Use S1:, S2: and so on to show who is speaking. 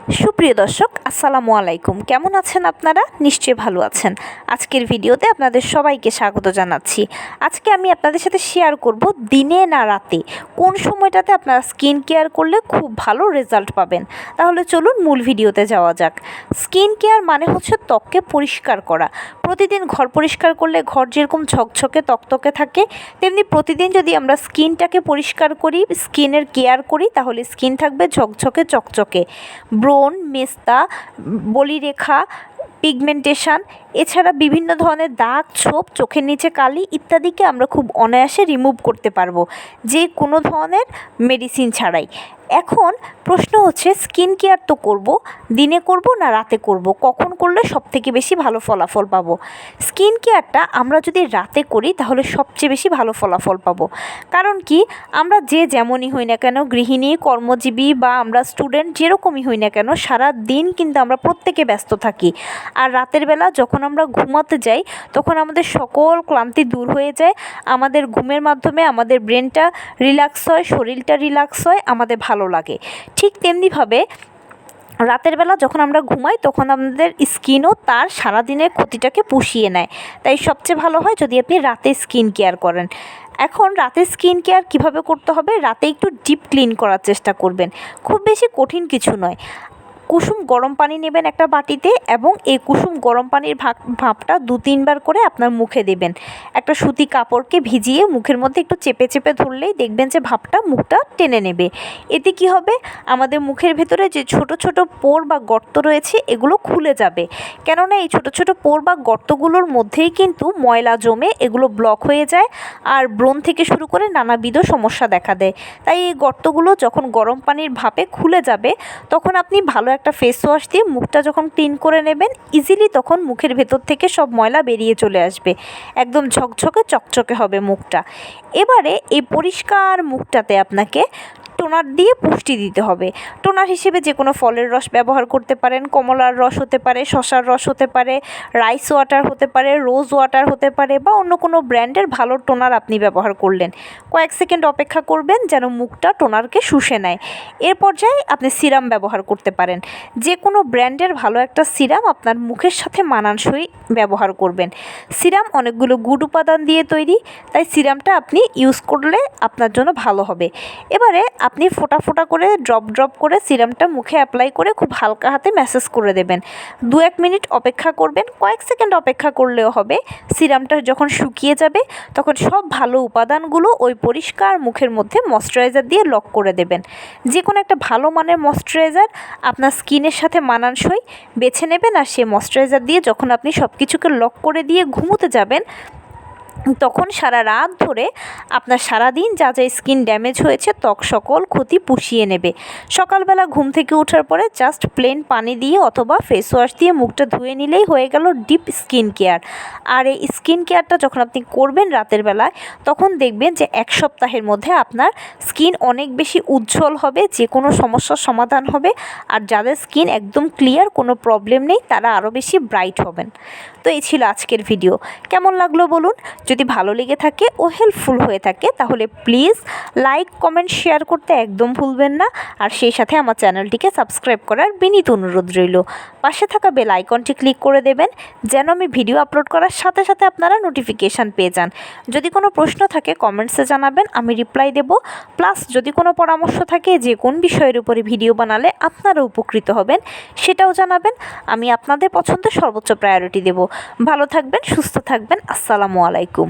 S1: সুপ্রিয় দর্শক, আসসালামু আলাইকুম। কেমন আছেন আপনারা? নিশ্চয়ই ভালো আছেন। আজকের ভিডিওতে আপনাদের সবাইকে স্বাগত জানাচ্ছি। আজকে আমি আপনাদের সাথে শেয়ার করব দিনে না রাতে কোন সময়টাতে আপনারা স্কিন কেয়ার করলে খুব ভালো রেজাল্ট পাবেন। তাহলে চলুন মূল ভিডিওতে যাওয়া যাক। স্কিন কেয়ার মানে হচ্ছে ত্বককে পরিষ্কার করা। প্রতিদিন ঘর পরিষ্কার করলে ঘর যেরকম ঝকঝকে তকতকে থাকে, তেমনি প্রতিদিন যদি আমরা স্কিনটাকে পরিষ্কার করি, স্কিনের কেয়ার করি, তাহলে স্কিন থাকবে ঝকঝকে চকচকে। ব্রণ, মেস্তা, বলিরেখা, পিগমেন্টেশন, এছাড়া বিভিন্ন ধরনের দাগ, ছোপ, চোখের নিচে কালি ইত্যাদিকে আমরা খুব অনায়াসে রিমুভ করতে পারবো, যে কোনো ধরনের মেডিসিন ছাড়াই। এখন প্রশ্ন হচ্ছে, স্কিন কেয়ার তো করব, দিনে করব না রাতে করব, কখন করলে সবথেকে বেশি ভালো ফলাফল পাবো? স্কিন কেয়ারটা আমরা যদি রাতে করি তাহলে সবচেয়ে বেশি ভালো ফলাফল পাবো। কারণ কি, আমরা যে যেমনই হই না কেন, গৃহিণী, কর্মজীবী বা আমরা স্টুডেন্ট, যেরকমই হই না কেন, সারা দিন কিন্তু আমরা প্রত্যেকে ব্যস্ত থাকি। আর রাতের বেলা যখন আমরা ঘুমাতে যাই তখন আমাদের সকল ক্লান্তি দূর হয়ে যায়। আমাদের ঘুমের মাধ্যমে আমাদের ব্রেনটা রিল্যাক্স হয়, শরীরটা রিল্যাক্স হয়, আমাদের ভালো লাগে। ঠিক তেমনিভাবে রাতের বেলা যখন আমরা ঘুমাই তখন আমাদের স্কিনও তার সারাদিনের ক্ষতিটাকে পুষিয়ে নেয়। তাই সবচেয়ে ভালো হয় যদি আপনি রাতে স্কিন কেয়ার করেন। এখন রাতে স্কিন কেয়ার কীভাবে করতে হবে? রাতে একটু ডিপ ক্লিন করার চেষ্টা করবেন। খুব বেশি কঠিন কিছু নয়। কুসুম গরম পানি নেবেন একটা বাটিতে, এবং এই কুসুম গরম পানির ভাপটা 2-3 বার করে আপনার মুখে দেবেন। একটা সুতি কাপড়কে ভিজিয়ে মুখের মধ্যে একটু চেপে চেপে ধরলেই দেখবেন যে ভাপটা মুখটা টেনে নেবে। এতে কি হবে, আমাদের মুখের ভেতরে যে ছোট ছোট পোর বা গর্ত রয়েছে এগুলো খুলে যাবে। কেননা এই ছোট ছোট পোর বা গর্তগুলোর মধ্যেই কিন্তু ময়লা জমে এগুলো ব্লক হয়ে যায়, আর ব্রণ থেকে শুরু করে নানাবিধ সমস্যা দেখা দেয়। তাই এই গর্তগুলো যখন গরম পানির ভাপে খুলে যাবে তখন আপনি ভালো একটা ফেস ওয়াশ দিয়ে মুখটা যখন ক্লিন করে নেবেন, ইজিলি তখন মুখের ভেতর থেকে সব ময়লা বেরিয়ে চলে আসবে। একদম ঝকঝকে চকচকে হবে মুখটা। এবারে এই পরিষ্কার মুখটাতে আপনাকে টোনার দিয়ে পুষ্টি দিতে হবে। টোনার হিসেবে যে কোনো ফলের রস ব্যবহার করতে পারেন, কমলার রস হতে পারে, শসার রস হতে পারে, রাইস ওয়াটার হতে পারে, রোজ ওয়াটার হতে পারে, বা অন্য কোনো ব্র্যান্ডের ভালো টোনার আপনি ব্যবহার করলেন। কয়েক সেকেন্ড অপেক্ষা করবেন যেন মুখটা টোনারকে শুষে নেয়। এর পর্যায়ে আপনি সিরাম ব্যবহার করতে পারেন। যে কোনো ব্র্যান্ডের ভালো একটা সিরাম আপনার মুখের সাথে মানানসই ব্যবহার করবেন। সিরাম অনেকগুলো গুড উপাদান দিয়ে তৈরি, তাই সিরামটা আপনি ইউজ করলে আপনার জন্য ভালো হবে। এবারে আপনি ফোঁটা ফোঁটা করে ড্রপ করে সিরামটা মুখে অ্যাপ্লাই করে খুব হালকা হাতে ম্যাসাজ করে দেবেন। 2-1 মিনিট অপেক্ষা করবেন, কয়েক সেকেন্ড অপেক্ষা করলেও হবে। সিরামটা যখন শুকিয়ে যাবে তখন সব ভালো উপাদানগুলো ওই পরিষ্কার মুখের মধ্যে ময়শ্চারাইজার দিয়ে লক করে দেবেন। যে কোনো একটা ভালো মানের ময়শ্চারাইজার আপনার স্কিনের সাথে মানানসই বেছে নেবেন, আর সেই ময়শ্চারাইজার দিয়ে যখন আপনি সব কিছুকে লক করে দিয়ে ঘুমোতে যাবেন তখন সারা রাত ধরে আপনার সারাদিন যা যা স্কিন ড্যামেজ হয়েছে ত্বক সকল ক্ষতি পুষিয়ে নেবে। সকালবেলা ঘুম থেকে ওঠার পরে জাস্ট প্লেন পানি দিয়ে অথবা ফেস ওয়াশ দিয়ে মুখটা ধুয়ে নিলেই হয়ে গেল ডিপ স্কিন কেয়ার। আর এই স্কিন কেয়ারটা যখন আপনি করবেন রাতের বেলায় তখন দেখবেন যে 1 সপ্তাহের মধ্যে আপনার স্কিন অনেক বেশি উজ্জ্বল হবে, যে কোনো সমস্যার সমাধান হবে। আর যাদের স্কিন একদম ক্লিয়ার, কোনো প্রবলেম নেই, তারা আরও বেশি ব্রাইট হবেন। তো এই ছিল আজকের ভিডিও। কেমন লাগলো বলুন? যদি ভালো লেগে থাকে ও হেল্পফুল হয়ে থাকে তাহলে প্লিজ লাইক, কমেন্ট, শেয়ার করতে একদম ভুলবেন না। আর সেই সাথে আমার চ্যানেলটিকে সাবস্ক্রাইব করার বিনীত অনুরোধ রইল। পাশে থাকা বেল আইকনটি ক্লিক করে দেবেন যেন আমি ভিডিও আপলোড করার সাথে সাথে আপনারা নোটিফিকেশান পেয়ে যান। যদি কোনো প্রশ্ন থাকে কমেন্টসে জানাবেন, আমি রিপ্লাই দেব। প্লাস যদি কোনো পরামর্শ থাকে যে কোন বিষয়ের উপরে ভিডিও বানালে আপনারা উপকৃত হবেন সেটাও জানাবেন। আমি আপনাদের পছন্দে সর্বোচ্চ প্রায়োরিটি দেব। ভালো থাকবেন, সুস্থ থাকবেন। আসসালামু আলাইকুম।